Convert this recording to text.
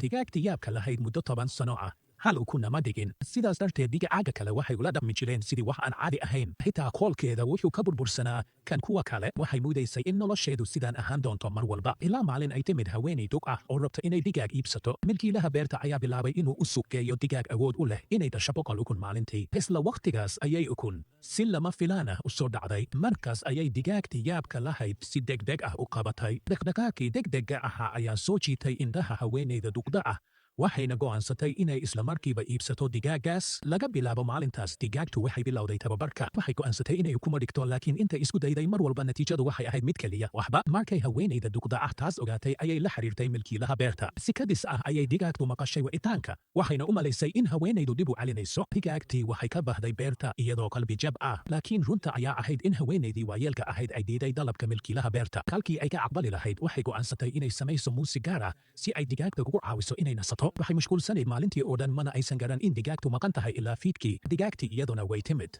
digaagtii yaabka lahayd muddo 10 sano ah hal ukuna ma dhigin sidaas darteed digaaga kale waxay ula dhaqmi jireen sidii wax aan caadi ahayn xitaa koolkeeda wuxuu ka burbursanaa kan kuwa kale waxay muudaysay in nolosheedu sidaan ahaan doonto mar walba ilaa maalin ay timid haweenay dug ah oo rabta inay digaag iibsato milkiilaha beerta ayaa bilaabay inuu u suuq geeyo digaag awood u leh inay dhasho 100 ukun maalintii isla waqtigaas ayay ukun si lama filaana u soo dhacday markaas ayay digaagtii yaabka lahayd si degdeg ah u qabatay dhaqdhaqaaqii degdega ahaa ayaa soo jiitay indhaha haweenayda dugda ah waxayna go'aansatay inay isla markiiba iibsato digaaggaas laga bilaabo maalintaas digaagtu waxay bilowday tababarka waxay go'aansatay inay ukuma dhigto laakiin intay isku dayday mar walba natiijadu waxay ahayd mid keliya waxba markay haweenayda dugda ah taas ogaatay ayay la xiriirtay milkiilaha beerta si kadis ah ayay digaagtu maqashay wicitaanka waxayna u malaysay in haweenaydu dib u calinayso digaagtii waxay ka bahday beerta iyadoo qalbi jab ah laakiin runta ayaa ahayd in haweenaydii waayeelka ahayd ay diiday dalabka milkiilaha beerta halkii ay ka aqbali lahayd waxay go'aansatay inay samayso muusig gaar ah si ay digaagta ugu caawiso inay nasato waxay mashquulsanayd maalintii oo dhan mana aysan garan in digaagtu maqan tahay ilaa fiidkii digaagtii iyaduna way timid